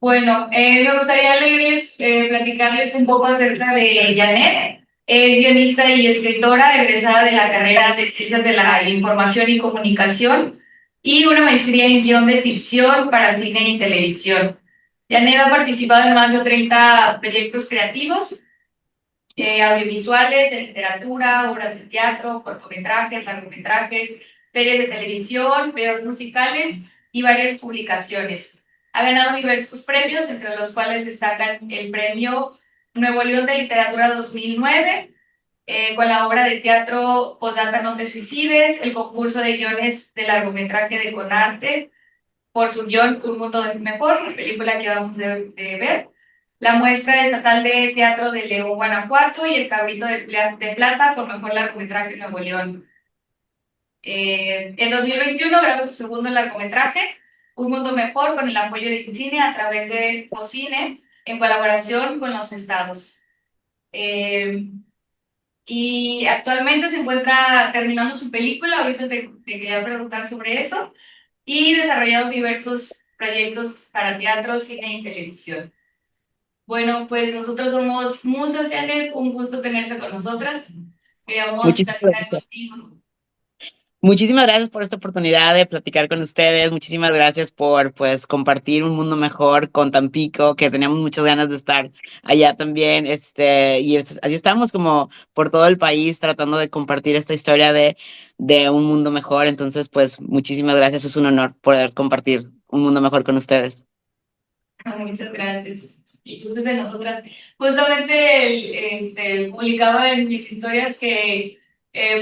Bueno, me gustaría leerles, platicarles un poco acerca de Janet. Es guionista y escritora egresada de la carrera de Ciencias de la Información y Comunicación y una maestría en guión de ficción para cine y televisión. Janet ha participado en más de 30 proyectos creativos, audiovisuales, de literatura, obras de teatro, cortometrajes, largometrajes, series de televisión, videos musicales y varias publicaciones. Ha ganado diversos premios, entre los cuales destacan el premio Nuevo León de Literatura 2009, con la obra de teatro Posdata no te suicides, el concurso de guiones de largometraje de Conarte, por su guión Un Mundo Mejor, la película que vamos de ver, la muestra estatal de teatro de León, Guanajuato y el Cabrito de Plata por mejor largometraje de Nuevo León. En 2021 grabó su segundo largometraje, Un Mundo Mejor, con el apoyo de Incine a través de Focine, en colaboración con los estados. Eh, y actualmente se encuentra terminando su película, ahorita te quería preguntar sobre eso, y desarrollado diversos proyectos para teatro, cine y televisión. Bueno, pues nosotros somos Musas, Janet, un gusto tenerte con nosotras. Queríamos Muchísimas platicar gracias. contigo. Muchísimas gracias por esta oportunidad de platicar con ustedes. Muchísimas gracias por, pues, compartir un mundo mejor con Tampico, que teníamos muchas ganas de estar allá también. Así estamos como por todo el país tratando de compartir esta historia de un mundo mejor. Entonces, pues, muchísimas gracias. Es un honor poder compartir un mundo mejor con ustedes. Muchas gracias. Y pues de nosotras, justamente publicaba en mis historias que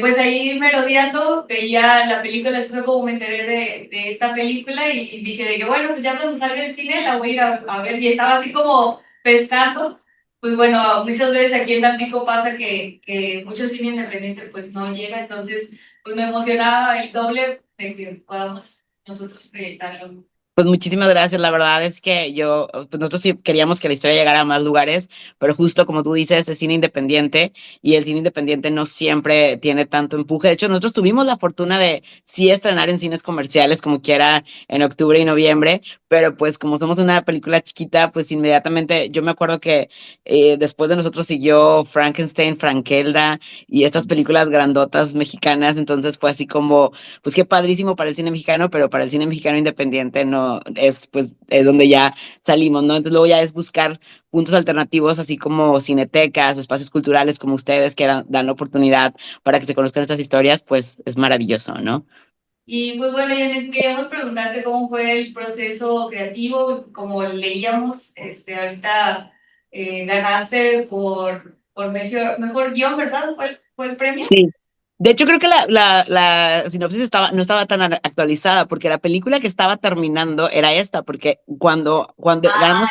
pues ahí merodeando veía la película, eso fue como me enteré de esta película y dije de que bueno, pues ya cuando salga el cine la voy a ir a ver y estaba así como pescando. Pues bueno, muchas veces aquí en Tampico pasa que mucho cine independiente pues no llega, entonces pues me emocionaba el doble de que podamos nosotros proyectarlo. Pues muchísimas gracias. La verdad es que pues nosotros sí queríamos que la historia llegara a más lugares, pero justo como tú dices, es cine independiente y el cine independiente no siempre tiene tanto empuje. De hecho, nosotros tuvimos la fortuna de sí estrenar en cines comerciales como quiera en octubre y noviembre, pero pues como somos una película chiquita, pues inmediatamente yo me acuerdo que después de nosotros siguió Frankenstein, Frankelda y estas películas grandotas mexicanas, entonces fue así como pues qué padrísimo para el cine mexicano, pero para el cine mexicano independiente no es, pues, es donde ya salimos, ¿no? Entonces luego ya es buscar puntos alternativos, así como cinetecas, espacios culturales como ustedes que dan la oportunidad para que se conozcan estas historias, pues es maravilloso, ¿no? Y pues bueno, Janet, queríamos preguntarte cómo fue el proceso creativo, como leíamos, ahorita ganaste por mejor guión, ¿verdad? ¿Fue el premio? Sí. De hecho, creo que la sinopsis no estaba tan actualizada, porque la película que estaba terminando era esta, porque cuando Ah,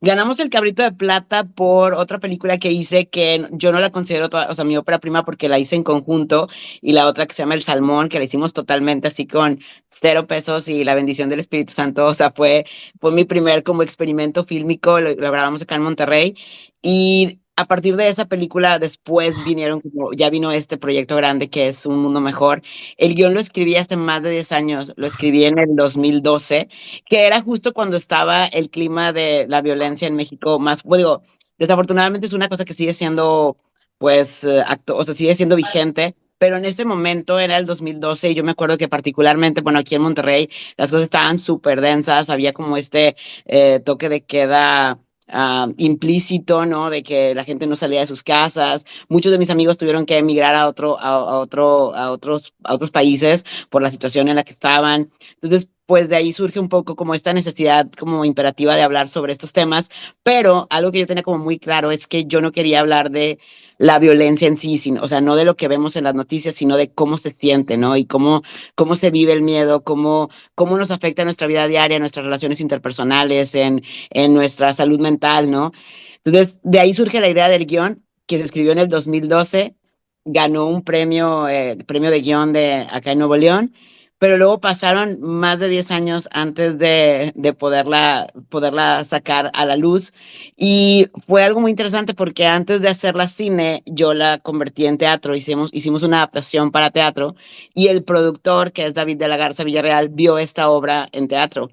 ganamos el Cabrito de Plata por otra película que hice que yo no la considero o sea, mi ópera prima porque la hice en conjunto y la otra que se llama El Salmón, que la hicimos totalmente así con 0 pesos y la bendición del Espíritu Santo, o sea, fue mi primer como experimento fílmico, lo grabamos acá en Monterrey y a partir de esa película después ya vino este proyecto grande que es Un Mundo Mejor. El guión lo escribí hace más de 10 años, lo escribí en el 2012 que era justo cuando estaba el clima de la violencia en México más, pues digo, desafortunadamente es una cosa que sigue siendo, pues, o sea, sigue siendo vigente, pero en ese momento era el 2012 y yo me acuerdo que particularmente, bueno, aquí en Monterrey las cosas estaban súper densas, había como este toque de queda. Implícito, ¿no? De que la gente no salía de sus casas. Muchos de mis amigos tuvieron que emigrar a otros países por la situación en la que estaban. Entonces, pues de ahí surge un poco como esta necesidad como imperativa de hablar sobre estos temas, pero algo que yo tenía como muy claro es que yo no quería hablar de la violencia en sí, sino, o sea, no de lo que vemos en las noticias, sino de cómo se siente, ¿no? Y cómo se vive el miedo, cómo nos afecta en nuestra vida diaria, en nuestras relaciones interpersonales, en nuestra salud mental, ¿no? Entonces, de ahí surge la idea del guión, que se escribió en el 2012, ganó un premio de guión de acá en Nuevo León, pero luego pasaron más de 10 años antes de poderla sacar a la luz. Y fue algo muy interesante porque antes de hacerla cine, yo la convertí en teatro, hicimos una adaptación para teatro y el productor, que es David de la Garza Villarreal, vio esta obra en teatro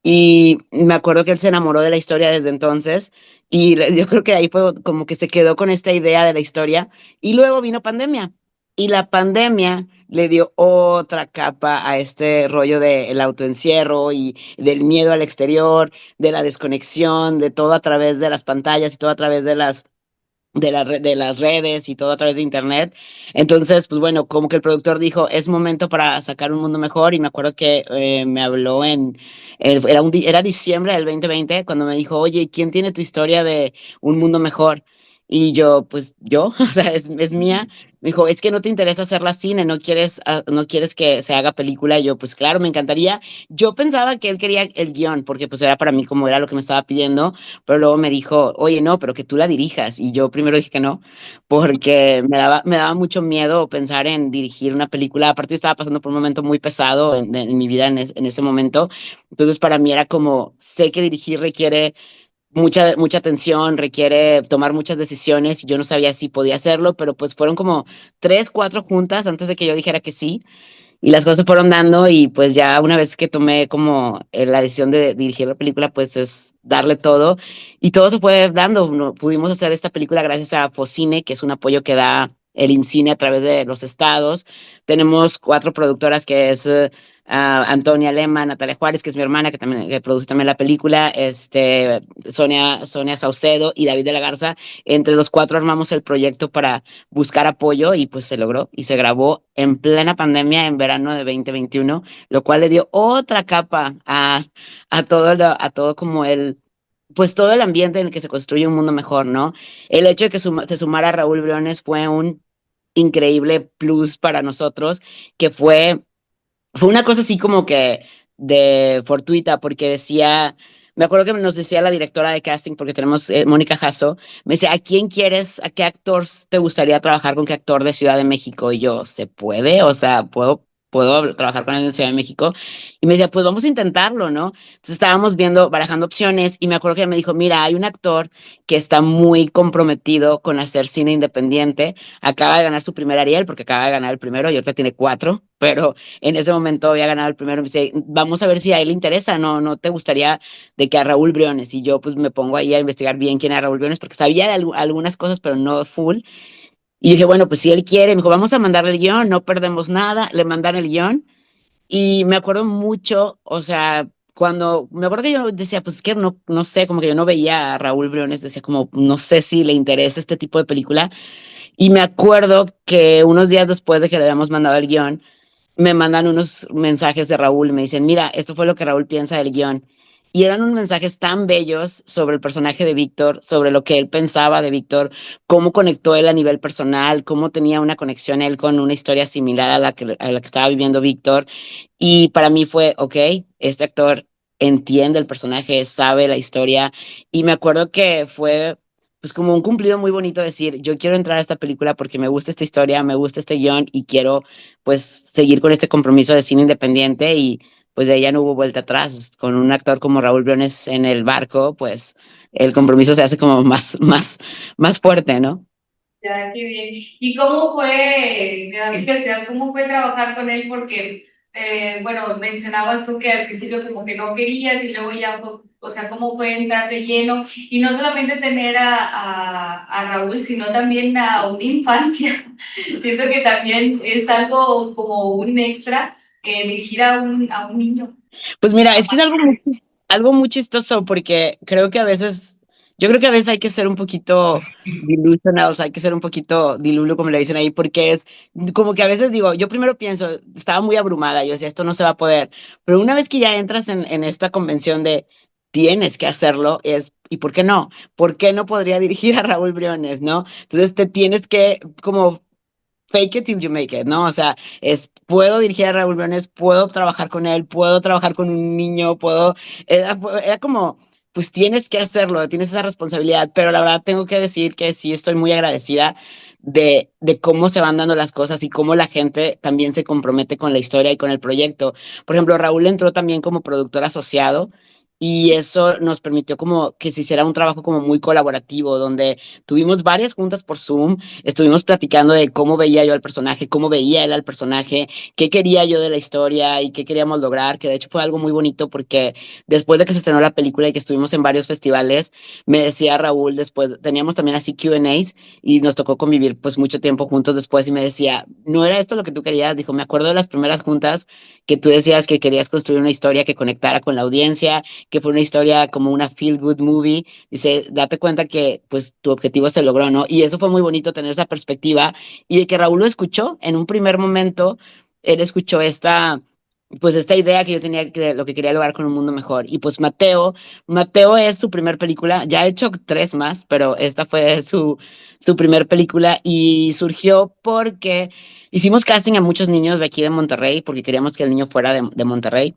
Y me acuerdo que él se enamoró de la historia desde entonces y yo creo que ahí fue como que se quedó con esta idea de la historia y luego vino pandemia y la pandemia le dio otra capa a este rollo del autoencierro y del miedo al exterior, de la desconexión, de todo a través de las pantallas y todo a través de las redes y todo a través de internet. Entonces, pues bueno, como que el productor dijo, es momento para sacar un mundo mejor y me acuerdo que me habló era diciembre del 2020 cuando me dijo, oye, ¿quién tiene tu historia de un mundo mejor? Y yo, pues yo, o sea, es mía. Me dijo, es que no te interesa hacerla cine, no quieres que se haga película. Y yo, pues claro, me encantaría. Yo pensaba que él quería el guión, porque pues era para mí como era lo que me estaba pidiendo, pero luego me dijo, oye, no, pero que tú la dirijas. Y yo primero dije que no, porque me daba mucho miedo pensar en dirigir una película. Aparte, yo estaba pasando por un momento muy pesado en mi vida en ese momento. Entonces, para mí era como, sé que dirigir requiere mucha atención, requiere tomar muchas decisiones. Y yo no sabía si podía hacerlo, pero pues fueron como tres, cuatro juntas antes de que yo dijera que sí. Y las cosas se fueron dando y pues ya una vez que tomé como la decisión de dirigir la película, pues es darle todo y todo se fue dando. Pudimos hacer esta película gracias a Focine, que es un apoyo que da el IMCINE a través de los estados. Tenemos cuatro productoras que es Antonia Lema, Natalia Juárez, que es mi hermana, que produce también la película, Sonia Saucedo y David de la Garza. Entre los cuatro armamos el proyecto para buscar apoyo y pues se logró y se grabó en plena pandemia en verano de 2021, lo cual le dio otra capa a todo como pues todo el ambiente en el que se construye un mundo mejor, ¿no? El hecho de que se sumara Raúl Briones fue un increíble plus para nosotros, que fue una cosa así como que de fortuita, porque decía, me acuerdo que nos decía la directora de casting, porque tenemos Mónica Jasso, me decía, ¿a quién quieres, a qué actor te gustaría trabajar con qué actor de Ciudad de México? Y yo, ¿se puede? O sea, puedo trabajar con él en Ciudad de México. Y me decía, pues vamos a intentarlo, ¿no? Entonces estábamos viendo, barajando opciones, y me acuerdo que ella me dijo, mira, hay un actor que está muy comprometido con hacer cine independiente, acaba de ganar su primer Ariel, porque acaba de ganar el primero, y ahorita tiene cuatro, pero en ese momento había ganado el primero. Me dice, vamos a ver si a él le interesa, no te gustaría de que a Raúl Briones. Y yo pues me pongo ahí a investigar bien quién era Raúl Briones, porque sabía de algunas cosas, pero no full. Y dije, bueno, pues si él quiere, me dijo, vamos a mandarle el guión, no perdemos nada. Le mandaron el guión y me acuerdo mucho, o sea, cuando me acuerdo que yo decía, pues es que no sé, como que yo no veía a Raúl Briones, decía como, no sé si le interesa este tipo de película. Y me acuerdo que unos días después de que le habíamos mandado el guión, me mandan unos mensajes de Raúl y me dicen, mira, esto fue lo que Raúl piensa del guión. Y eran unos mensajes tan bellos sobre el personaje de Víctor, sobre lo que él pensaba de Víctor, cómo conectó él a nivel personal, cómo tenía una conexión él con una historia similar a la que estaba viviendo Víctor. Y para mí fue, ok, este actor entiende el personaje, sabe la historia. Y me acuerdo que fue pues como un cumplido muy bonito decir, yo quiero entrar a esta película porque me gusta esta historia, me gusta este guión y quiero pues seguir con este compromiso de cine independiente y pues de ahí ya no hubo vuelta atrás. Con un actor como Raúl Briones en el barco, pues el compromiso se hace como más fuerte, ¿no? Ya, qué bien. ¿Y cómo fue, me da curiosidad, cómo fue trabajar con él? Porque, bueno, mencionabas tú que al principio como que no querías y luego ya, o sea, cómo fue entrar de lleno y no solamente tener a Raúl, sino también a una infancia. Siento que también es algo como un extra dirigir a un niño. Pues mira, es que es algo muy chistoso porque yo creo que a veces hay que ser un poquito delusional, o sea, hay que ser un poquito dilulo, como le dicen ahí, porque es como que a veces digo, yo primero pienso, estaba muy abrumada, yo decía, esto no se va a poder, pero una vez que ya entras en esta convención de tienes que hacerlo, ¿y por qué no? ¿Por qué no podría dirigir a Raúl Briones, no? Entonces te tienes que como fake it till you make it, ¿no? O sea, puedo dirigir a Raúl Briones, puedo trabajar con él, puedo trabajar con un niño, era como, pues tienes que hacerlo, tienes esa responsabilidad, pero la verdad tengo que decir que sí estoy muy agradecida de cómo se van dando las cosas y cómo la gente también se compromete con la historia y con el proyecto. Por ejemplo, Raúl entró también como productor asociado y eso nos permitió como que se hiciera un trabajo como muy colaborativo, donde tuvimos varias juntas por Zoom, estuvimos platicando de cómo veía yo al personaje, cómo veía él al personaje, qué quería yo de la historia y qué queríamos lograr, que de hecho fue algo muy bonito porque después de que se estrenó la película y que estuvimos en varios festivales, me decía Raúl después, teníamos también así Q&As y nos tocó convivir pues mucho tiempo juntos después y me decía, no era esto lo que tú querías, dijo, me acuerdo de las primeras juntas que tú decías que querías construir una historia que conectara con la audiencia, que fue una historia como una feel good movie, dice, date cuenta que pues tu objetivo se logró, ¿no? Y eso fue muy bonito tener esa perspectiva y de que Raúl lo escuchó en un primer momento, él escuchó pues esta idea que yo tenía de lo que quería lograr con un mundo mejor. Y pues Mateo es su primer película, ya ha hecho tres más, pero esta fue su primer película y surgió porque hicimos casting a muchos niños de aquí de Monterrey, porque queríamos que el niño fuera de Monterrey.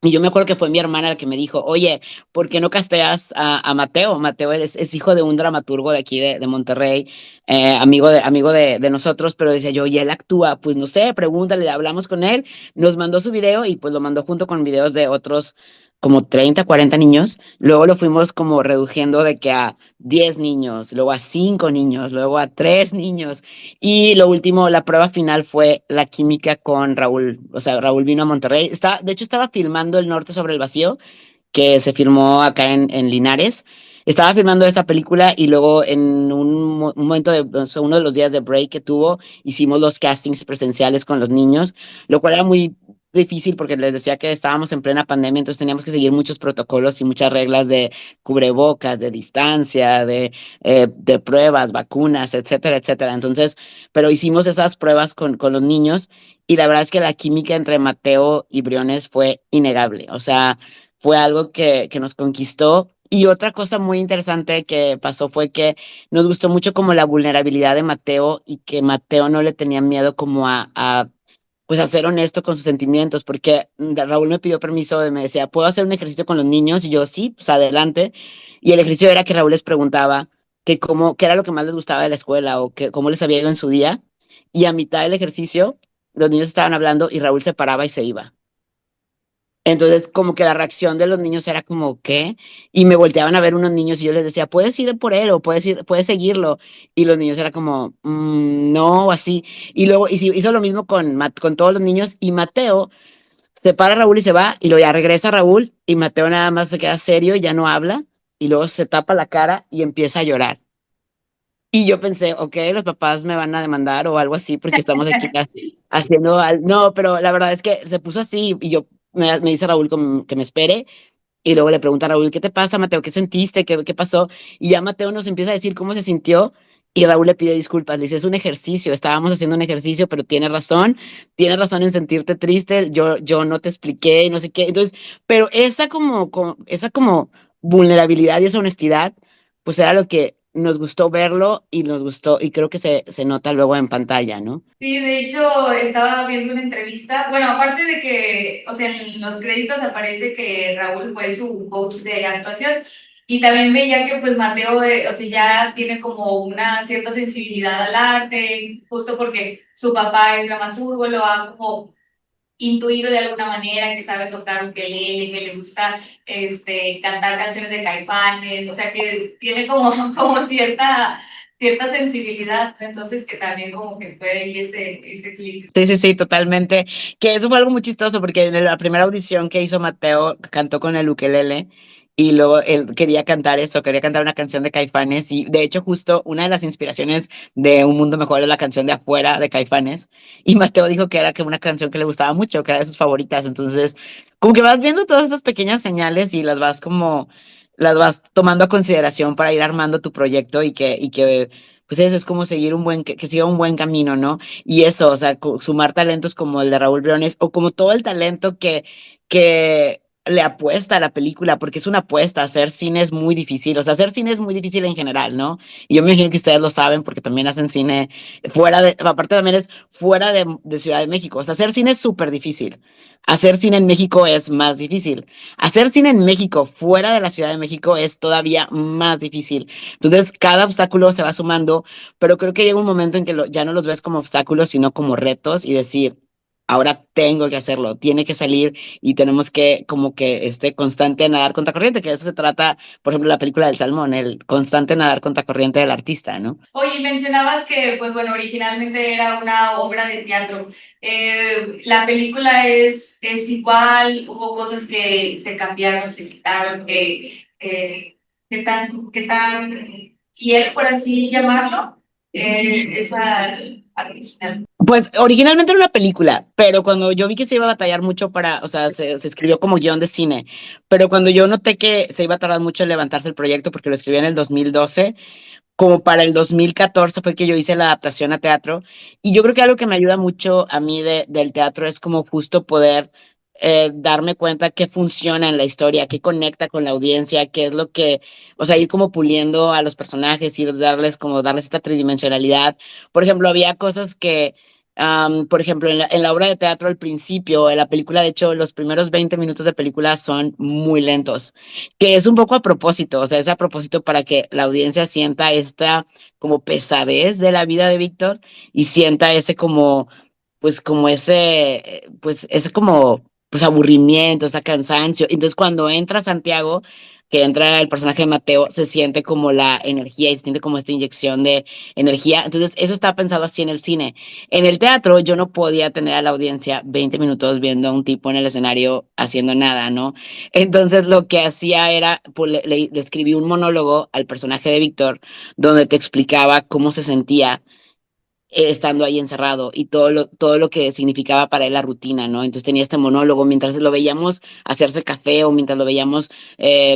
Y yo me acuerdo que fue mi hermana la que me dijo, oye, ¿por qué no casteas a Mateo? Mateo es hijo de un dramaturgo de aquí de Monterrey, amigo de nosotros, pero decía yo, y él actúa, pues no sé, pregúntale, hablamos con él, nos mandó su video y pues lo mandó junto con videos de otros como 30 40 niños. Luego lo fuimos como reduciendo de que a 10 niños, luego a 5 niños, luego a 3 niños. Y lo último, la prueba final fue la química con Raúl. O sea, Raúl vino a Monterrey. De hecho, estaba filmando El Norte sobre el Vacío, que se filmó acá en Linares. Estaba filmando esa película y luego en un momento o sea, uno de los días de break que tuvo, hicimos los castings presenciales con los niños, lo cual era muy difícil porque les decía que estábamos en plena pandemia, entonces teníamos que seguir muchos protocolos y muchas reglas de cubrebocas, de distancia, de pruebas, vacunas, etcétera, etcétera. Entonces, pero hicimos esas pruebas con los niños y la verdad es que la química entre Mateo y Briones fue innegable. O sea, fue algo que nos conquistó. Y otra cosa muy interesante que pasó fue que nos gustó mucho como la vulnerabilidad de Mateo y que Mateo no le tenía miedo como pues a ser honesto con sus sentimientos, porque Raúl me pidió permiso y me decía, ¿puedo hacer un ejercicio con los niños? Y yo, sí, pues adelante. Y el ejercicio era que Raúl les preguntaba qué era lo que más les gustaba de la escuela o cómo les había ido en su día. Y a mitad del ejercicio, los niños estaban hablando y Raúl se paraba y se iba. Entonces, como que la reacción de los niños era como, ¿qué? Y me volteaban a ver unos niños y yo les decía, puedes ir por él o puedes seguirlo. Y los niños era como, no, o así. Y luego hizo lo mismo con todos los niños y Mateo se para Raúl y se va y luego ya regresa Raúl y Mateo nada más se queda serio y ya no habla y luego se tapa la cara y empieza a llorar. Y yo pensé, ok, los papás me van a demandar o algo así porque estamos aquí haciendo No, pero la verdad es que se puso así y me dice Raúl que me espere y luego le pregunta a Raúl, ¿qué te pasa, Mateo? ¿Qué sentiste? ¿Qué pasó? Y ya Mateo nos empieza a decir cómo se sintió y Raúl le pide disculpas. Le dice, es un ejercicio, estábamos haciendo un ejercicio, pero tienes razón en sentirte triste, yo no te expliqué, no sé qué. Entonces, pero esa como vulnerabilidad y esa honestidad, pues era lo que nos gustó verlo y nos gustó, y creo que se nota luego en pantalla, ¿no? Sí, de hecho, estaba viendo una entrevista. Bueno, aparte de que, o sea, en los créditos aparece que Raúl fue su coach de actuación. Y también veía que, pues, Mateo, o sea, ya tiene como una cierta sensibilidad al arte, justo porque su papá es dramaturgo, lo ha como intuido de alguna manera, que sabe tocar ukelele, que le gusta cantar canciones de Caifanes, o sea, que tiene como, como cierta sensibilidad, entonces que también como que fue ahí ese clic. Sí, sí, sí, totalmente. Que eso fue algo muy chistoso porque en la primera audición que hizo Mateo cantó con el ukelele y luego él quería cantar eso, quería cantar una canción de Caifanes y de hecho justo una de las inspiraciones de Un Mundo Mejor es la canción de Afuera de Caifanes y Mateo dijo que era que una canción que le gustaba mucho, que era de sus favoritas. Entonces, como que vas viendo todas estas pequeñas señales y las vas tomando a consideración para ir armando tu proyecto y que pues eso es como seguir que siga un buen camino, ¿no? Y eso, o sea, sumar talentos como el de Raúl Briones o como todo el talento que le apuesta a la película, porque es una apuesta, hacer cine es muy difícil, o sea, hacer cine es muy difícil en general, ¿no? Y yo me imagino que ustedes lo saben porque también hacen cine aparte también es fuera de Ciudad de México, o sea, hacer cine es súper difícil. Hacer cine en México es más difícil. Hacer cine en México fuera de la Ciudad de México es todavía más difícil. Entonces, cada obstáculo se va sumando, pero creo que llega un momento en que ya no los ves como obstáculos, sino como retos y decir, ahora tengo que hacerlo, tiene que salir y tenemos que como que este constante nadar contra corriente, que de eso se trata, por ejemplo, la película del Salmón, el constante nadar contra corriente del artista, ¿no? Oye, mencionabas que, pues bueno, originalmente era una obra de teatro. La película es igual, hubo cosas que se cambiaron, se quitaron, qué tan fiel, por así llamarlo, es al original. Pues originalmente era una película, pero cuando yo vi que se iba a batallar mucho para, o sea, se escribió como guión de cine, pero cuando yo noté que se iba a tardar mucho en levantarse el proyecto, porque lo escribí en el 2012, como para el 2014 fue que yo hice la adaptación a teatro. Y yo creo que algo que me ayuda mucho a mí del teatro es como justo poder darme cuenta qué funciona en la historia, qué conecta con la audiencia, qué es lo que, o sea, ir como puliendo a los personajes, ir darles esta tridimensionalidad. Por ejemplo, había cosas que, por ejemplo, en la obra de teatro al principio, en la película, de hecho, los primeros 20 minutos de película son muy lentos, que es un poco a propósito, o sea, es a propósito para que la audiencia sienta esta como pesadez de la vida de Víctor y sienta ese como, pues como pues ese como, pues aburrimiento, ese cansancio. Entonces cuando entra Santiago, que entra el personaje de Mateo, se siente como la energía y se siente como esta inyección de energía. Entonces eso está pensado así en el cine. En el teatro yo no podía tener a la audiencia 20 minutos viendo a un tipo en el escenario haciendo nada, ¿no? Entonces lo que hacía era, pues, le escribí un monólogo al personaje de Víctor donde te explicaba cómo se sentía estando ahí encerrado y todo lo que significaba para él la rutina, ¿no? Entonces tenía este monólogo, mientras lo veíamos hacerse café o mientras lo veíamos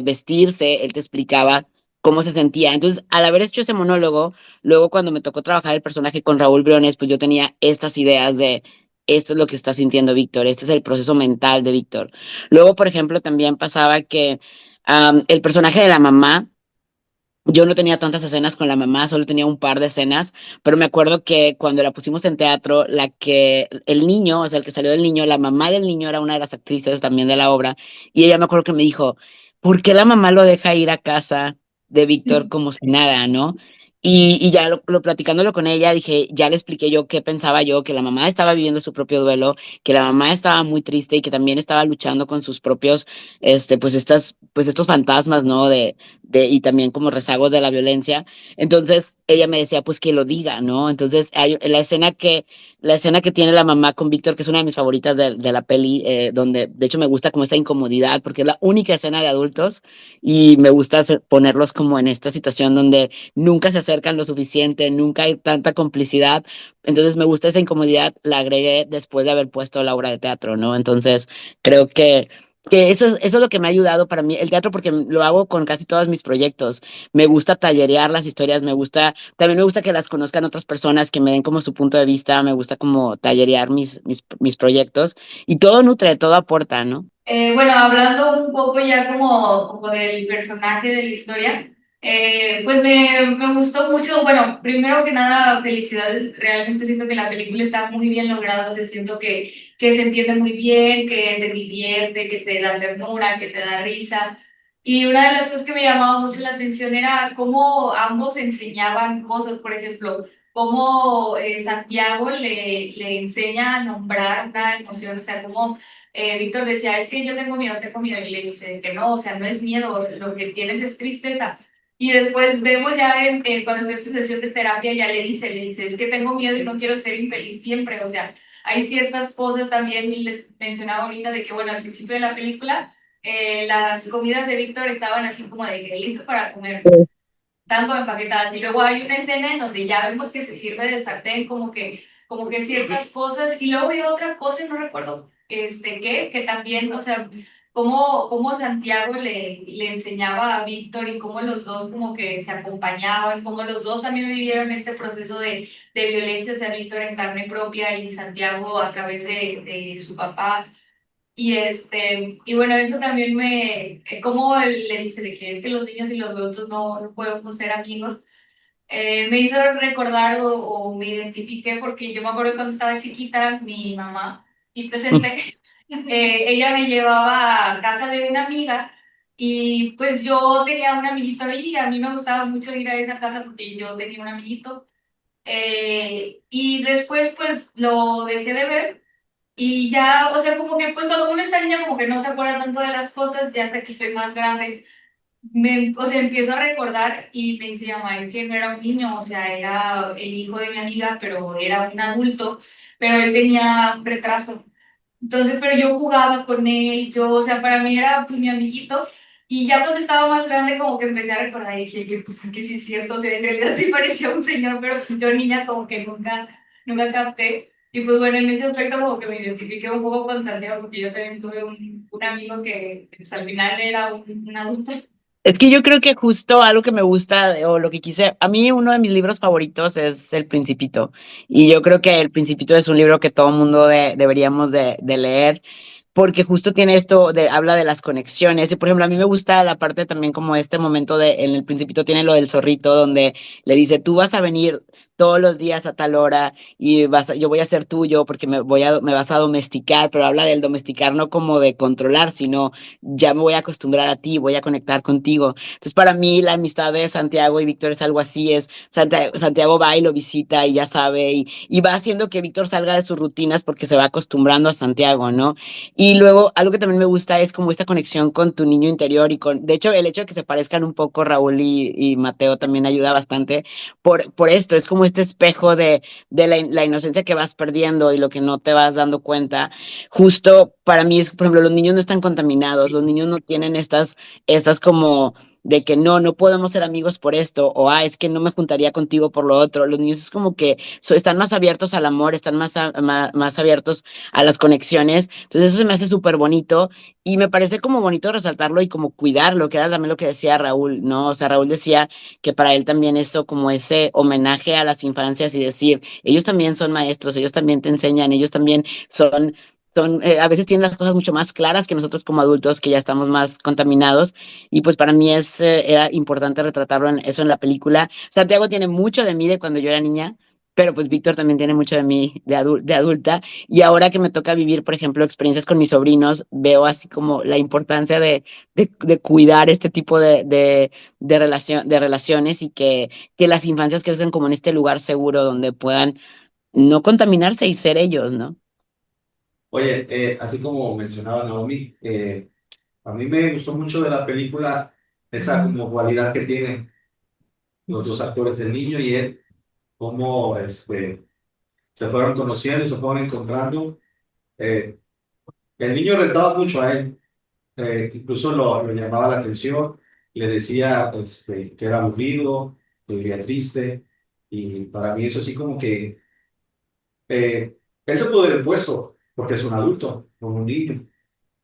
vestirse, él te explicaba cómo se sentía. Entonces, al haber hecho ese monólogo, luego cuando me tocó trabajar el personaje con Raúl Briones, pues yo tenía estas ideas de esto es lo que está sintiendo Víctor, este es el proceso mental de Víctor. Luego, por ejemplo, también pasaba que el personaje de la mamá, yo no tenía tantas escenas con la mamá, solo tenía un par de escenas, pero me acuerdo que cuando la pusimos en teatro, el niño, o sea, el que salió del niño, la mamá del niño era una de las actrices también de la obra, y ella me acuerdo que me dijo, ¿por qué la mamá lo deja ir a casa de Víctor como si nada, ¿no? Y ya platicándolo con ella, dije, ya le expliqué yo qué pensaba yo, que la mamá estaba viviendo su propio duelo, que la mamá estaba muy triste y que también estaba luchando con sus propios, pues estos fantasmas, ¿no? Y también como rezagos de la violencia. Entonces ella me decía, pues que lo diga, ¿no? Entonces hay la escena que tiene la mamá con Víctor, que es una de mis favoritas de la peli, donde de hecho me gusta como esta incomodidad, porque es la única escena de adultos y me gusta ponerlos como en esta situación donde nunca se acercan lo suficiente, nunca hay tanta complicidad. Entonces me gusta esa incomodidad, la agregué después de haber puesto la obra de teatro, ¿no? Entonces creo que eso es lo que me ha ayudado para mí el teatro, porque lo hago con casi todos mis proyectos. Me gusta tallerear las historias, también me gusta que las conozcan otras personas, que me den como su punto de vista, me gusta como tallerear mis proyectos y todo nutre, todo aporta, ¿no? Bueno, hablando un poco ya como del personaje de la historia, pues me gustó mucho. Bueno, primero que nada, felicidades. Realmente siento que la película está muy bien lograda. O sea, siento que se entiende muy bien, que te divierte, que te da ternura, que te da risa. Y una de las cosas que me llamaba mucho la atención era cómo ambos enseñaban cosas. Por ejemplo, cómo Santiago le enseña a nombrar una emoción. O sea, cómo Víctor decía, es que yo tengo miedo, y le dice que no, o sea, no es miedo, lo que tienes es tristeza. Y después vemos ya cuando está en su sesión de terapia, ya le dice, es que tengo miedo y no quiero ser infeliz siempre, o sea, hay ciertas cosas también, y les mencionaba ahorita de que, bueno, al principio de la película, las comidas de Víctor estaban así como de que listos para comer, están como empaquetadas. Y luego hay una escena en donde ya vemos que se sirve del sartén, como que ciertas cosas. Y luego hay otra cosa, no recuerdo que también, o sea, cómo Santiago le enseñaba a Víctor y cómo los dos como que se acompañaban, cómo los dos también vivieron este proceso de violencia, o sea, Víctor en carne propia y Santiago a través de su papá. Y bueno, eso también como él le dice de que es que los niños y los adultos no podemos ser amigos, me hizo recordar o me identifiqué porque yo me acuerdo que cuando estaba chiquita, mi mamá, mi presente, ella me llevaba a casa de una amiga y pues yo tenía un amiguito ahí y a mí me gustaba mucho ir a esa casa porque yo tenía un amiguito y después pues lo dejé de ver Y ya, o sea, como que pues cuando uno está niña como que no se acuerda tanto de las cosas, ya hasta que estoy más grande, o sea, empiezo a recordar y me dice mi mamá, es que no era un niño, o sea, era el hijo de mi amiga, pero era un adulto, pero él tenía retraso. Entonces, pero yo jugaba con él, yo, o sea, para mí era pues mi amiguito. Y ya cuando estaba más grande, como que empecé a recordar y dije que pues que sí es cierto, o sea, en realidad sí parecía un señor, pero pues, yo niña como que nunca capté. Y pues bueno, en ese aspecto como que me identifiqué un poco con Santiago, porque yo también tuve un amigo que pues, al final era un adulto. Es que yo creo que justo algo que me gusta o lo que quise, a mí uno de mis libros favoritos es El Principito y yo creo que El Principito es un libro que todo mundo deberíamos de leer porque justo tiene esto de habla de las conexiones y por ejemplo a mí me gusta la parte también como este momento de en El Principito tiene lo del zorrito donde le dice tú vas a venir todos los días a tal hora y yo voy a ser tuyo porque me vas a domesticar, pero habla del domesticar no como de controlar, sino ya me voy a acostumbrar a ti, voy a conectar contigo. Entonces, para mí, la amistad de Santiago y Víctor es algo así, es Santiago va y lo visita y ya sabe, y va haciendo que Víctor salga de sus rutinas porque se va acostumbrando a Santiago, ¿no? Y luego, algo que también me gusta es como esta conexión con tu niño interior y con, de hecho, el hecho de que se parezcan un poco Raúl y Mateo también ayuda bastante por esto, es como este espejo de la inocencia que vas perdiendo y lo que no te vas dando cuenta justo para mí es, por ejemplo, los niños no están contaminados, los niños no tienen estas como de que no podemos ser amigos por esto, o es que no me juntaría contigo por lo otro. Los niños es como que están más abiertos al amor, están más abiertos a las conexiones. Entonces eso se me hace súper bonito y me parece como bonito resaltarlo y como cuidarlo, que era también lo que decía Raúl, ¿no? O sea, Raúl decía que para él también eso, como ese homenaje a las infancias y decir, ellos también son maestros, ellos también te enseñan, ellos también a veces tienen las cosas mucho más claras que nosotros como adultos que ya estamos más contaminados y pues para mí era importante retratarlo en eso en la película. Santiago tiene mucho de mí de cuando yo era niña, pero pues Víctor también tiene mucho de mí de adulta y ahora que me toca vivir, por ejemplo, experiencias con mis sobrinos, veo así como la importancia de cuidar este tipo de relaciones y que las infancias crezcan como en este lugar seguro donde puedan no contaminarse y ser ellos, ¿no? Oye, así como mencionaba Naomi, a mí me gustó mucho de la película esa como cualidad que tienen los dos actores, el niño y él, cómo se fueron conociendo y se fueron encontrando. Eh, el niño retaba mucho a él, incluso lo llamaba la atención, le decía que era aburrido, que vivía triste, y para mí eso así como que él se pudo haber puesto porque es un adulto, como un niño,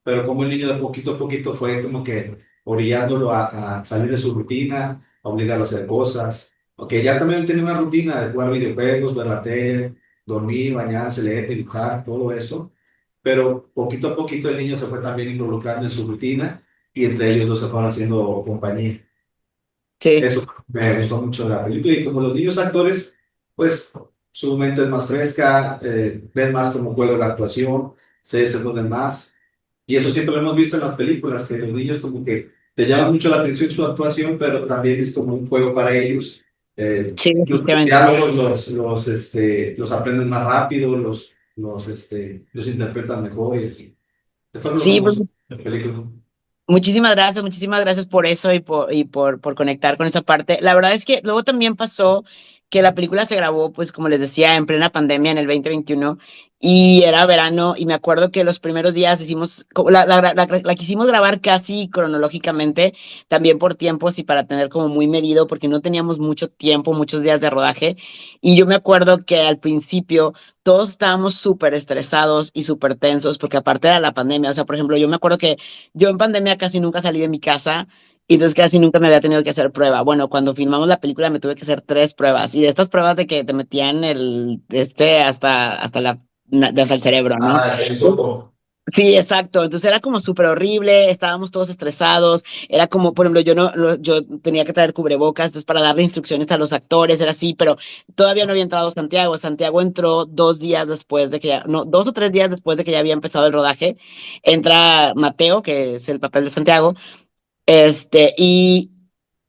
pero como el niño de poquito a poquito fue como que orillándolo a salir de su rutina, a obligarlo a hacer cosas. Ok, ya también él tenía una rutina de jugar videojuegos, ver la tele, dormir, bañarse, leer, dibujar, todo eso, pero poquito a poquito el niño se fue también involucrando en su rutina y entre ellos dos se fueron haciendo compañía. Sí. Eso me gustó mucho de la película y como los niños actores, pues su mente es más fresca, ven más como juega la actuación, se desenvuelven más. Y eso siempre lo hemos visto en las películas, que los niños como que te llaman mucho la atención su actuación, pero también es como un juego para ellos. Sí, Incluso los definitivamente. diálogos los aprenden más rápido, los interpretan mejor y así. Eso fue lo que me Sí, pues, gustó de la película. muchísimas gracias por eso y por conectar con esa parte. La verdad es que luego también pasó que la película se grabó, pues como les decía, en plena pandemia en el 2021 y era verano y me acuerdo que los primeros días hicimos, la quisimos grabar casi cronológicamente, también por tiempos y para tener como muy medido porque no teníamos mucho tiempo, muchos días de rodaje y yo me acuerdo que al principio todos estábamos súper estresados y súper tensos porque aparte de la pandemia, o sea, por ejemplo, yo me acuerdo que yo en pandemia casi nunca salí de mi casa y entonces casi nunca me había tenido que hacer prueba. Bueno, cuando filmamos la película me tuve que hacer 3 pruebas y de estas pruebas de que te metían hasta el cerebro, ¿no? Ah, eso. Sí, exacto. Entonces era como súper horrible, estábamos todos estresados, era como, por ejemplo, yo tenía que traer cubrebocas, entonces para darle instrucciones a los actores era así, pero todavía no había entrado Santiago. Santiago entró 2 días después de que ya, no, 2 o 3 días después de que ya había empezado el rodaje. Entra Mateo, que es el papel de Santiago, y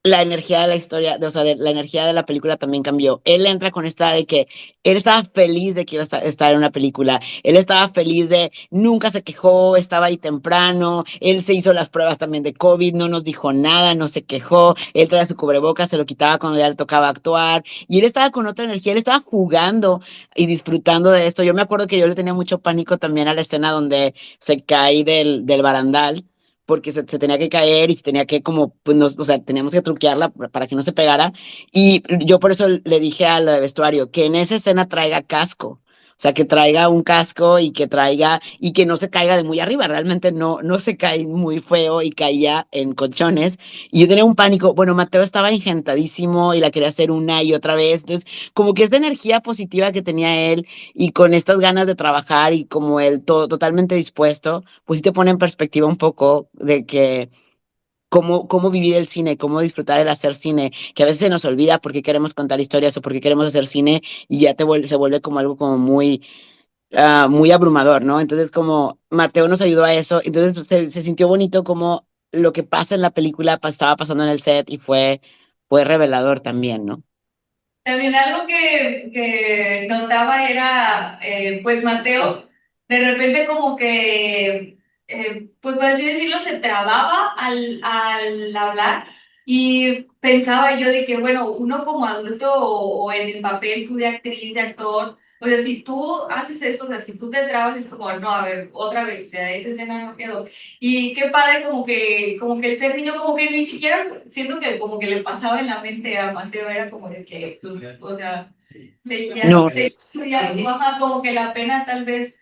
la energía de la historia, o sea, la energía de la película también cambió. Él entra con esta de que él estaba feliz de que iba a estar en una película. Él estaba feliz de, nunca se quejó, estaba ahí temprano. Él se hizo las pruebas también de COVID, no nos dijo nada, no se quejó. Él traía su cubrebocas, se lo quitaba cuando ya le tocaba actuar. Y él estaba con otra energía, él estaba jugando y disfrutando de esto. Yo me acuerdo que yo le tenía mucho pánico también a la escena donde se cae del barandal porque se tenía que caer y se tenía que como, pues, o sea, teníamos que truquearla para que no se pegara. Y yo por eso le dije al de vestuario que en esa escena traiga casco. O sea, que traiga un casco y que traiga, y que no se caiga de muy arriba. Realmente no se cae muy feo y caía en colchones. Y yo tenía un pánico. Bueno, Mateo estaba engentadísimo y la quería hacer una y otra vez. Entonces, como que esta energía positiva que tenía él y con estas ganas de trabajar y como él todo totalmente dispuesto, pues sí te pone en perspectiva un poco de que cómo vivir el cine, cómo disfrutar el hacer cine, que a veces se nos olvida porque queremos contar historias o porque queremos hacer cine y ya se vuelve como algo como muy abrumador, ¿no? Entonces como Mateo nos ayudó a eso, entonces se sintió bonito como lo que pasa en la película estaba pasando en el set y fue revelador también, ¿no? También algo que notaba era, pues Mateo, de repente como que, pues por así decirlo, se trababa al hablar y pensaba yo de que, bueno, uno como adulto o en el papel tú de actriz, de actor, o sea, si tú haces eso, o sea, si tú te trabas es como, no, a ver, otra vez, o sea, esa escena no quedó. Y qué padre como que el ser niño, como que ni siquiera siento que como que le pasaba en la mente a Mateo, era como de que, o sea, No, seguía, ajá, como que la pena tal vez,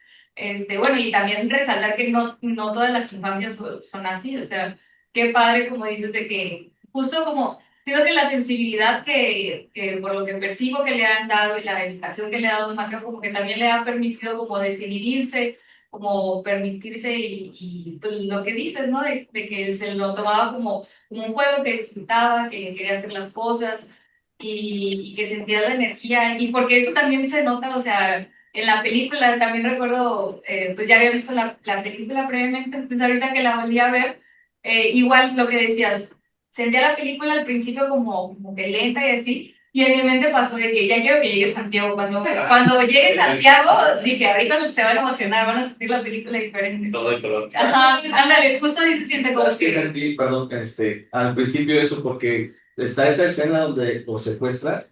bueno, y también resaltar que no todas las infancias son así, o sea, qué padre como dices de que, justo como, siento que la sensibilidad que por lo que percibo que le han dado y la educación que le ha dado a Mateo, como que también le ha permitido como desinhibirse, como permitirse y pues lo que dices, ¿no? De que él se lo tomaba como un juego que disfrutaba, que quería hacer las cosas y que sentía la energía. Y porque eso también se nota, o sea, en la película también recuerdo, pues ya había visto la película previamente, entonces ahorita que la volví a ver, igual lo que decías, sentía la película al principio como que lenta y así. Y en mi mente pasó de que ya quiero que llegue Santiago. Cuando llegue Santiago, dije, ahorita se van a emocionar, van a sentir la película diferente. Todo el color. Ajá, ándale, justo ahí se siente como ¿Sabes qué sentí? Perdón, al principio eso porque está esa escena donde lo secuestra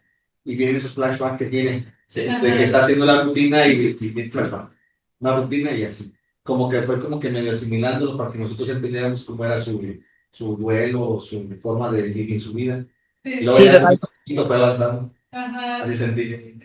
y vienen esos flashbacks que tiene, Sí. de que está haciendo la rutina y flashback, una rutina y así. Como que fue como que medio asimilándolo para que nosotros entendiéramos cómo era su duelo, su forma de vivir su vida. Y luego sí, ya total. y lo fue avanzando. Ajá. Así sentí.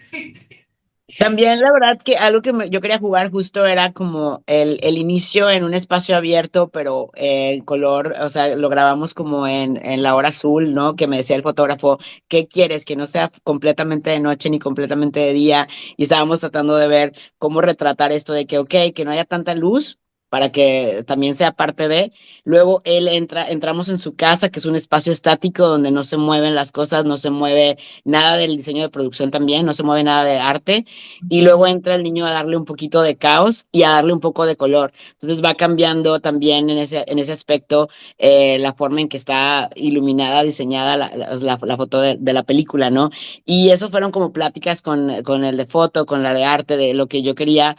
También la verdad que algo que yo quería jugar justo era como el inicio en un espacio abierto, pero en color, o sea, lo grabamos como en la hora azul, ¿no? Que me decía el fotógrafo, ¿qué quieres? Que no sea completamente de noche ni completamente de día. Y estábamos tratando de ver cómo retratar esto de que, ok, que no haya tanta luz para que también sea parte de. Luego entramos en su casa, que es un espacio estático donde no se mueven las cosas, no se mueve nada del diseño de producción también, no se mueve nada de arte y luego entra el niño a darle un poquito de caos y a darle un poco de color. Entonces va cambiando también en ese aspecto la forma en que está iluminada, diseñada la foto de la película, ¿no? Y eso fueron como pláticas con el de foto, con la de arte, de lo que yo quería,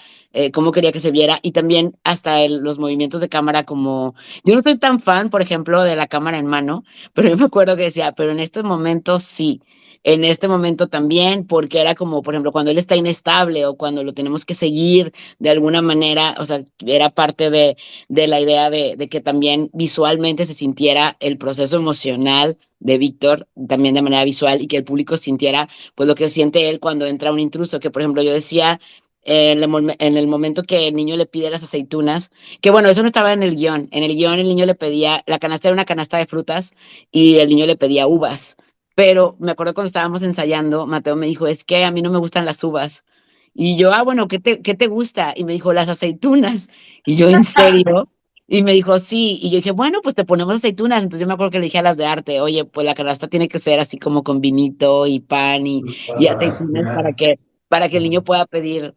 cómo quería que se viera y también hasta los movimientos de cámara como, yo no soy tan fan, por ejemplo, de la cámara en mano, pero yo me acuerdo que decía, pero en estos momentos sí en este momento también, porque era como, por ejemplo, cuando él está inestable o cuando lo tenemos que seguir de alguna manera, o sea, era parte de la idea de que también visualmente se sintiera el proceso emocional de Víctor, también de manera visual, y que el público sintiera, pues, lo que siente él cuando entra un intruso, que, por ejemplo, yo decía... En el momento que el niño le pide las aceitunas, que bueno, eso no estaba en el guión el niño le pedía, la canasta era una canasta de frutas y el niño le pedía uvas. Pero me acuerdo cuando estábamos ensayando, Mateo me dijo, es que a mí no me gustan las uvas. Y yo, bueno, qué te gusta? Y me dijo, las aceitunas. Y yo, ¿en serio? Y me dijo, sí. Y yo dije, bueno, pues te ponemos aceitunas. Entonces yo me acuerdo que le dije a las de arte, oye, pues la canasta tiene que ser así como con vinito y pan y aceitunas para que el niño Ajá. pueda pedir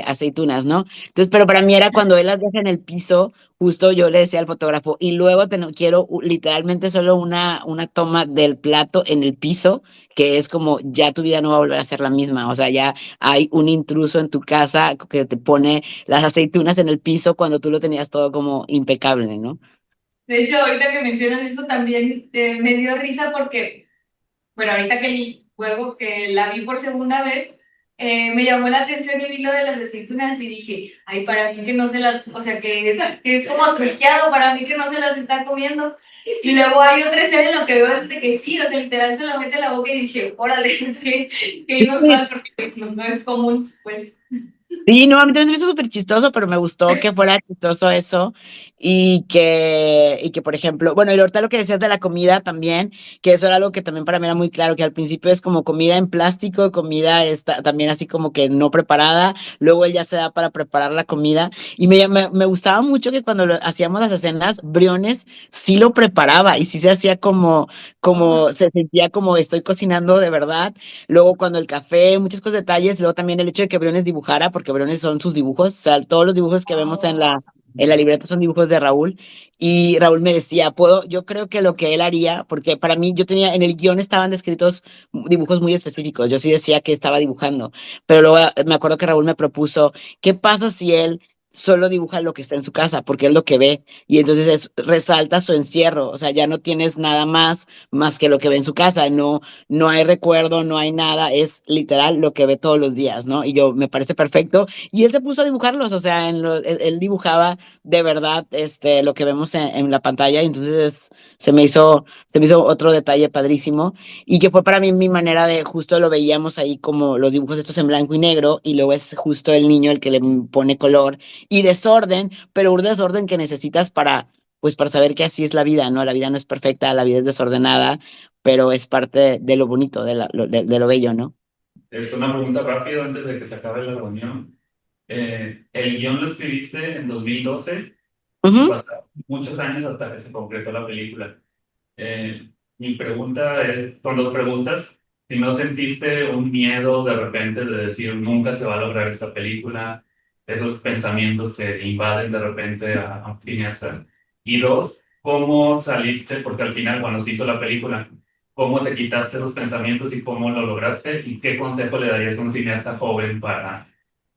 aceitunas, ¿no? Entonces, pero para mí era cuando él las deja en el piso, justo yo le decía al fotógrafo, y luego quiero literalmente solo una toma del plato en el piso, que es como ya tu vida no va a volver a ser la misma, o sea, ya hay un intruso en tu casa que te pone las aceitunas en el piso cuando tú lo tenías todo como impecable, ¿no? De hecho, ahorita que mencionas eso también me dio risa porque, bueno, ahorita vuelvo que la vi por segunda vez, me llamó la atención y vi lo de las aceitunas y dije, ay, para mí que no se las, o sea, que es como truqueado, para mí que no se las está comiendo. Y luego hay otra escena en la que veo de que sí, o sea, literal se lo mete en la boca y dije, órale, que inusual porque no es común, pues. Sí, no, a mí también se me hizo súper chistoso, pero me gustó que fuera chistoso eso y que, por ejemplo, bueno, y ahorita lo que decías de la comida también, que eso era algo que también para mí era muy claro, que al principio es como comida en plástico, comida está también así como que no preparada, luego él ya se da para preparar la comida y me gustaba mucho que cuando hacíamos las escenas, Briones sí lo preparaba y sí se hacía como se sentía como estoy cocinando de verdad. Luego cuando el café, muchas cosas, detalles, luego también el hecho de que Briones dibujara, porque Briones son sus dibujos, o sea, todos los dibujos que vemos en la libreta son dibujos de Raúl, y Raúl me decía, yo creo que lo que él haría, porque para mí yo tenía, en el guión estaban descritos dibujos muy específicos, yo sí decía que estaba dibujando, pero luego me acuerdo que Raúl me propuso, ¿qué pasa si él solo dibuja lo que está en su casa, porque es lo que ve, y entonces resalta su encierro, o sea, ya no tienes nada más que lo que ve en su casa, no hay recuerdo, no hay nada, es literal lo que ve todos los días, ¿no? Y yo me parece perfecto. Y él se puso a dibujarlos, o sea, él dibujaba de verdad lo que vemos en la pantalla, y entonces se me hizo otro detalle padrísimo, y que fue para mí mi manera de, justo lo veíamos ahí como los dibujos estos en blanco y negro, y luego es justo el niño el que le pone color y desorden, pero un desorden que necesitas pues para saber que así es la vida, ¿no? La vida no es perfecta, la vida es desordenada, pero es parte de lo bonito, de lo bello, ¿no? Es una pregunta rápida antes de que se acabe la reunión. El guión lo escribiste en 2012 y Ujú. pasaron muchos años hasta que se concretó la película. Mi pregunta es, son dos preguntas. Si no sentiste un miedo de repente de decir nunca se va a lograr esta película, esos pensamientos que invaden de repente a un cineasta. Y dos, ¿cómo saliste? Porque al final, cuando se hizo la película, ¿cómo te quitaste esos pensamientos y cómo lo lograste? ¿Y qué consejo le darías a un cineasta joven para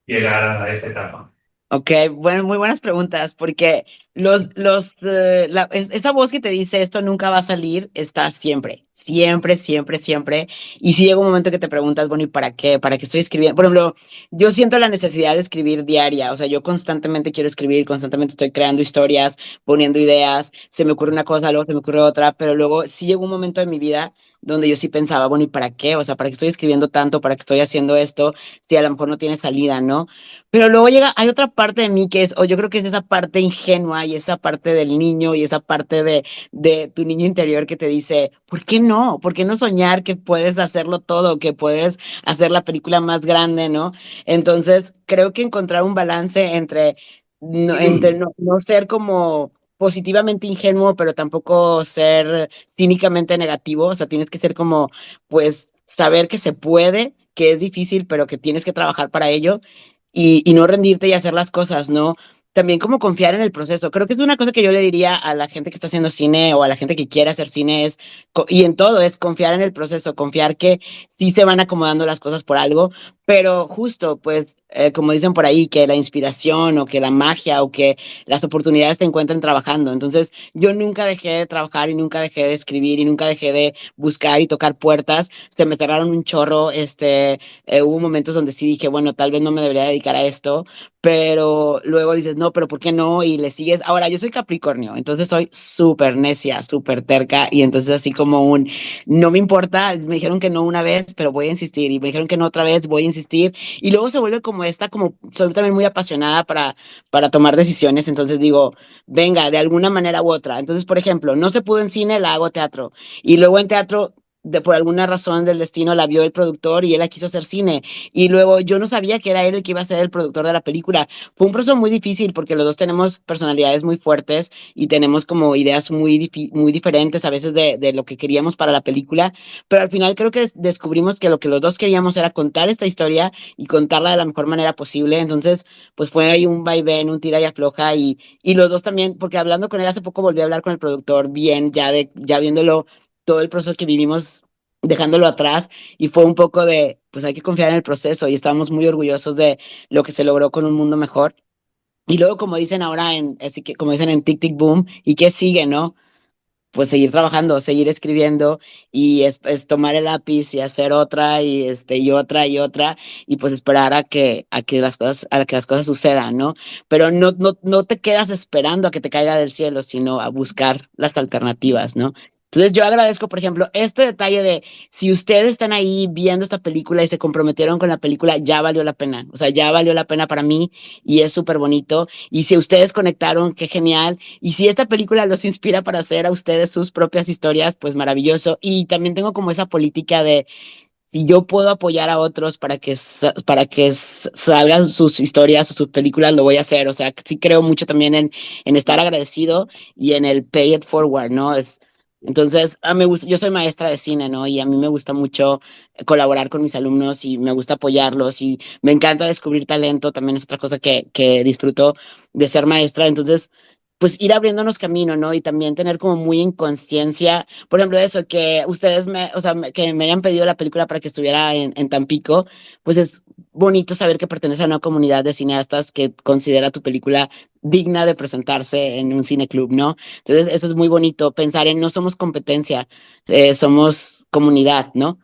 llegar a esa etapa? Ok, bueno, muy buenas preguntas, porque esa voz que te dice esto nunca va a salir está siempre, siempre, siempre, siempre. Y si llega un momento que te preguntas, bueno, ¿y para qué? ¿Para qué estoy escribiendo? Por ejemplo, yo siento la necesidad de escribir diaria, o sea, yo constantemente quiero escribir, constantemente estoy creando historias, poniendo ideas, se me ocurre una cosa, luego se me ocurre otra, pero luego sí llegó un momento de mi vida donde yo sí pensaba, bueno, ¿y para qué? O sea, ¿para qué estoy escribiendo tanto? ¿Para qué estoy haciendo esto? Si a lo mejor no tiene salida, ¿no? Pero luego hay otra parte de mí que es, o yo creo que es esa parte ingenua y esa parte del niño y esa parte de tu niño interior que te dice, ¿por qué no? ¿Por qué no soñar que puedes hacerlo todo, que puedes hacer la película más grande, ¿no? Entonces, creo que encontrar un balance entre no ser como positivamente ingenuo, pero tampoco ser cínicamente negativo, o sea, tienes que ser como, pues, saber que se puede, que es difícil, pero que tienes que trabajar para ello y no rendirte y hacer las cosas, ¿no? También como confiar en el proceso. Creo que es una cosa que yo le diría a la gente que está haciendo cine o a la gente que quiere hacer cine y en todo es confiar en el proceso, confiar que sí se van acomodando las cosas por algo, pero justo, pues, como dicen por ahí, que la inspiración o que la magia o que las oportunidades te encuentran trabajando. Entonces, yo nunca dejé de trabajar y nunca dejé de escribir y nunca dejé de buscar y tocar puertas. Se me cerraron un chorro, hubo momentos donde sí dije, bueno, tal vez no me debería dedicar a esto, pero luego dices, no, pero ¿por qué no? Y le sigues. Ahora, yo soy Capricornio, entonces soy súper necia, súper terca, y entonces así como no me importa, me dijeron que no una vez, pero voy a insistir, y me dijeron que no otra vez, voy a insistir, y luego se vuelve como soy también muy apasionada para tomar decisiones, entonces digo, venga, de alguna manera u otra. Entonces, por ejemplo, no se pudo en cine, la hago teatro, y luego en teatro por alguna razón del destino la vio el productor y él la quiso hacer cine. Y luego yo no sabía que era él el que iba a ser el productor de la película. Fue un proceso muy difícil porque los dos tenemos personalidades muy fuertes y tenemos como ideas muy diferentes a veces de lo que queríamos para la película, pero al final creo que descubrimos que lo que los dos queríamos era contar esta historia y contarla de la mejor manera posible. Entonces, pues fue ahí un vaivén, un tira y afloja y los dos también, porque hablando con él hace poco volví a hablar con el productor bien, ya viéndolo todo el proceso que vivimos dejándolo atrás y fue un poco de, pues hay que confiar en el proceso y estamos muy orgullosos de lo que se logró con un mundo mejor. Y luego, como dicen ahora así que como dicen en Tic Tic Boom, ¿y qué sigue, no? Pues seguir trabajando, seguir escribiendo y es tomar el lápiz y hacer otra y otra y otra y pues esperar a que las cosas sucedan, ¿no? Pero no te quedas esperando a que te caiga del cielo, sino a buscar las alternativas, ¿no? Entonces yo agradezco, por ejemplo, este detalle de si ustedes están ahí viendo esta película y se comprometieron con la película, ya valió la pena, o sea, ya valió la pena para mí y es súper bonito. Y si ustedes conectaron, qué genial. Y si esta película los inspira para hacer a ustedes sus propias historias, pues maravilloso. Y también tengo como esa política de si yo puedo apoyar a otros para que salgan sus historias o sus películas, lo voy a hacer. O sea, sí creo mucho también en estar agradecido y en el pay it forward, ¿no? Entonces, me gusta, yo soy maestra de cine, ¿no? Y a mí me gusta mucho colaborar con mis alumnos y me gusta apoyarlos y me encanta descubrir talento, también es otra cosa que disfruto de ser maestra. Entonces, pues ir abriéndonos camino, ¿no? Y también tener como muy en conciencia, por ejemplo, eso, que ustedes o sea, que me hayan pedido la película para que estuviera en Tampico, pues es bonito saber que pertenece a una comunidad de cineastas que considera tu película digna de presentarse en un cineclub, ¿no? Entonces, eso es muy bonito, pensar en no somos competencia, somos comunidad, ¿no?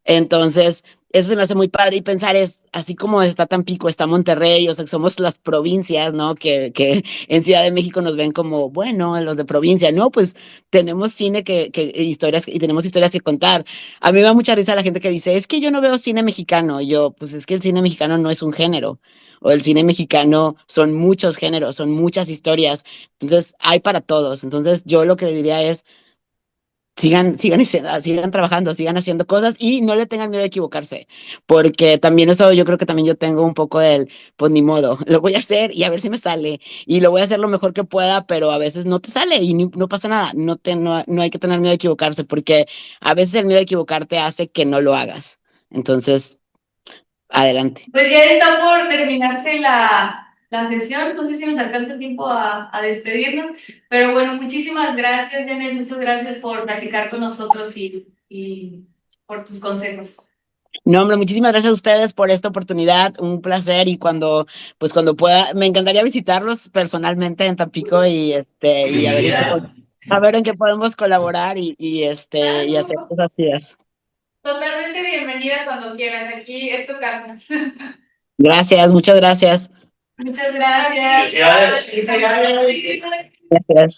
Entonces, eso se me hace muy padre y pensar es, así como está Tampico, está Monterrey, o sea, somos las provincias, ¿no? Que en Ciudad de México nos ven como, bueno, los de provincia, no, pues tenemos cine historias, y tenemos historias que contar. A mí me da mucha risa la gente que dice, es que yo no veo cine mexicano. Yo, pues es que el cine mexicano no es un género, o el cine mexicano son muchos géneros, son muchas historias, entonces hay para todos. Entonces yo lo que le diría es, sigan trabajando, sigan haciendo cosas y no le tengan miedo a equivocarse, porque también eso yo creo que también yo tengo un poco pues ni modo, lo voy a hacer y a ver si me sale y lo voy a hacer lo mejor que pueda, pero a veces no te sale y no pasa nada, no hay que tener miedo a equivocarse, porque a veces el miedo a equivocarte hace que no lo hagas. Entonces, adelante. Pues ya está por terminarse la sesión. No sé si nos alcanza el tiempo a despedirnos, pero bueno, muchísimas gracias, Janet. Muchas gracias por platicar con nosotros y por tus consejos. No, hombre, muchísimas gracias a ustedes por esta oportunidad, un placer y cuando pueda, me encantaría visitarlos personalmente en Tampico y a ver en qué podemos colaborar y hacer Claro, cosas chidas. totalmente bienvenida cuando quieras. Aquí es tu casa. Gracias, muchas gracias. Muchas gracias. Felicidades. Gracias.